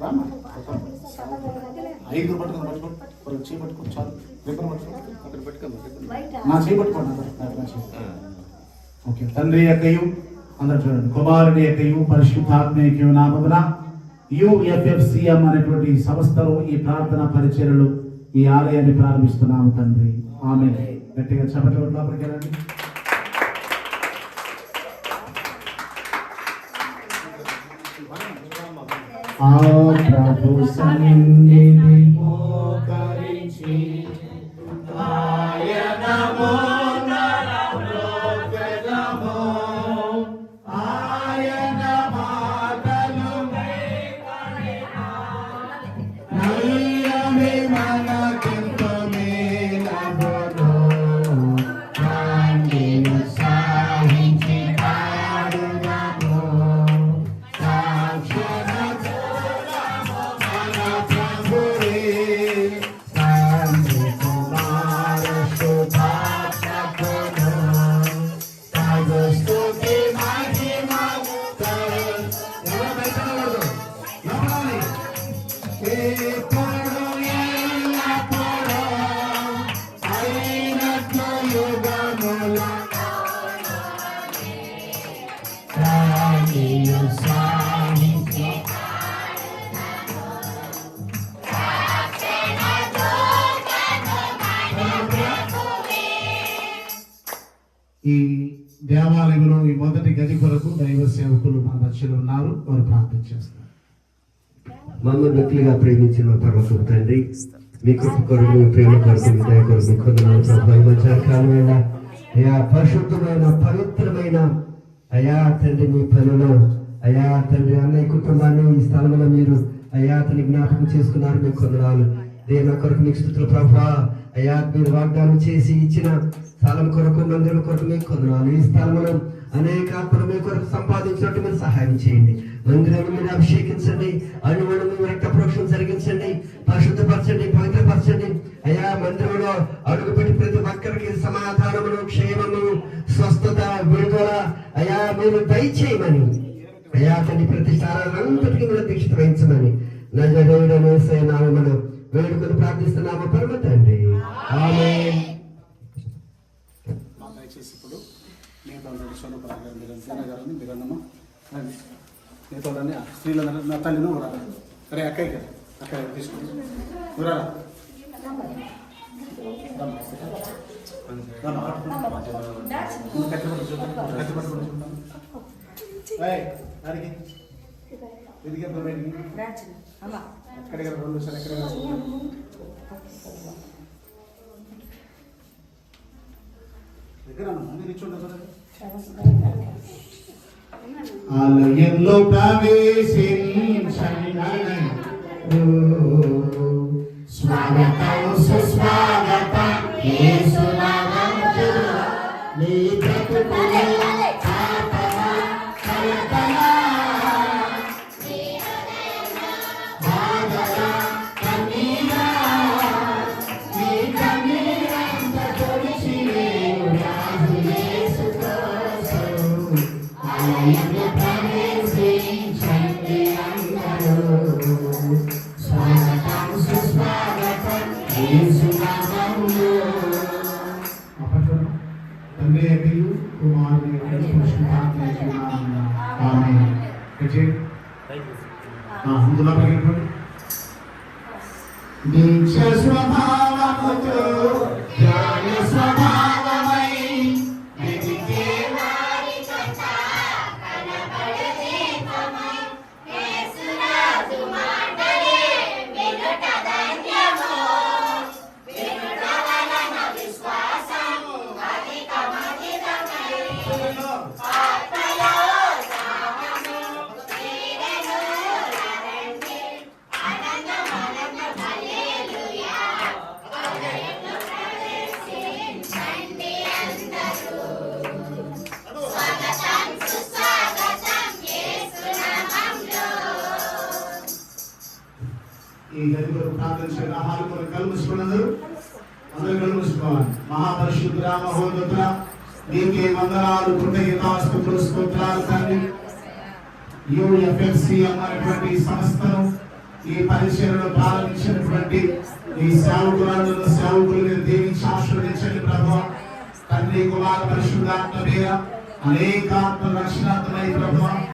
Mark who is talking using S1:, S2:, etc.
S1: రామ్మా ఐదు పట్టుకోండి చేపట్టుకోండి చాలు రిబ్బన్ పట్టుకోండి నా చేపట్టుకోండి. ఓకే. తండ్రి యొక్కయు అందరూ చూడండి, కుమారుని యొక్కయు పరిశుద్ధాత్మ యొక్కయు నామమున UFFCM అనేటువంటి సంస్థలో ఈ ప్రార్థన పరిచర్యలు ఈ ఆలయాన్ని ప్రారంభిస్తున్నాము తండ్రి. ఆమేన్. గట్టిగా చప్పట్లు లోపలికి వెళ్ళండి. ఆ ప్రభు సన్నిధి మోకరించి ఆయన మోనరమోగదమో ఆయన మాటలు నయ్యమే మనకెంతో మేలబోను రాండి ఉత్సాహించి పాడుదాము సాక్షర ఈ దేవాలయంలో ఈ మొదటి గది కొరకు దైవ సేవకులు మన మధ్యలో ఉన్నారు, వారు ప్రార్థన చేస్తారు.
S2: మమ్మల్ని వ్యక్తిగా ప్రేమించిన పరలోకపు తండ్రి, మీ కృప కొరకు, మీ ప్రేమ కొరకు, మీ దయ కొరకు కొందనాలు ప్రభు. మధ్యాహ్నకాలమైన అయా పరిశుద్ధమైన పవిత్రమైన అయా తండ్రి మీ పనిలో అయా తండ్రి అన్నయ్య కుటుంబాన్ని ఈ స్థలంలో మీరు అయా అతని జ్ఞాపకం చేసుకున్నారు. మీకు కొందనాలు దేవుని కొరకు మీకు స్తుతులు ప్రభా. అయా మీరు వాగ్దానం చేసి ఇచ్చిన స్థలం కొరకు, మందిరం కొరకు మీకు కొందనాలు. ఈ స్థలంలో అనేక ఆత్మలు మీ కొరకు సంపాదించినట్టు మీరు సహాయం చేయండి. మందిరాన్ని మీరు అభిషేకించండి, అనుమతి మీరు రక్త ప్రోక్షణ జరిగించండి, పరిశుద్ధపరచండి, పవిత్రపరచండి. అయా మందిరంలో అడుగుపెట్టి ప్రతి ఒక్కరికి సమాధానమును, క్షేమము, స్వస్థత, విడుదల అయా మీరు దయచేయమని అయా తండ్రి ప్రతి స్థానాలంతటికీ మీరు దీక్షిత వహించమని నజరేయుడైన యేసయ్య నామమున వేడుకొని ప్రార్థిస్తున్నాము పరమ తండ్రి. ఆమేన్.
S1: దయచేసి ఇప్పుడు నేతో గారిని మీరన్నమా నేతో స్త్రీలందరూ నా తల్లిను ఊరాలి. అరే అక్కయ్య కదా అక్కయ్య తీసుకుంటాను ఊరాలా ఎక్కడ రెండు సార్ ఎక్కడ ఆలయంలో ప్రవేశించండి. స్వాగతం సుస్వాగతం యేసునామములో నీ బ్రతుకులో ఆపద కలతల బాధల కన్నీరా నీ కన్నీరంత తుడిచి రాజు యేసు కోసం ఆలయంలో ప్రవేశించండి అందరూ. స్వాగతం సుస్వాగతం యేసునామములో. తండ్రి యొక్కయు కుమారుని యొక్కయు పరిశుద్ధాత్మ యొక్కయు నామమున ఆమేన్. అందులో పగిలిపోండి. నీచ స్వభావముతో జ్ఞాన స్వభావమై వెతికే వారి కథ కనబడే దీపమై యేసురాజు మాటలే వినుట ధన్యమో వినుట వలన విశ్వాసము అధికమధికమై ఆత్మలో సామము తీరెను రండి ఆనందం ఆనందం హల్లెలూయా ఆలయంలో ప్రవేశించండి అందరూ. స్వాగతం సుస్వాగతం యేసునామములో. ఈ గది కొరకు ప్రార్థించిన హాలు కొరకు కళ్ళు మూసుకున్నారు. అందరూ కళ్ళు మూసుకోవాలి. మహాపరిశుద్ధుడా మహోన్నతుడా నీకే వందనాలు, కృతజ్ఞతాస్తుతులు, స్తోత్రాలు తండ్రి. UFFCM అనేటువంటి సంస్థను ఈ పరిచయను ప్రారంభించినటువంటి ఈ సేవకులను సేవకులు మీరు దీవించి ఆశీర్వదించండి ప్రభువా. తండ్రి కుమార పరిశుద్ధాత్మ మీద అనేక ఆత్మ రక్షణాత్మై ప్రభువా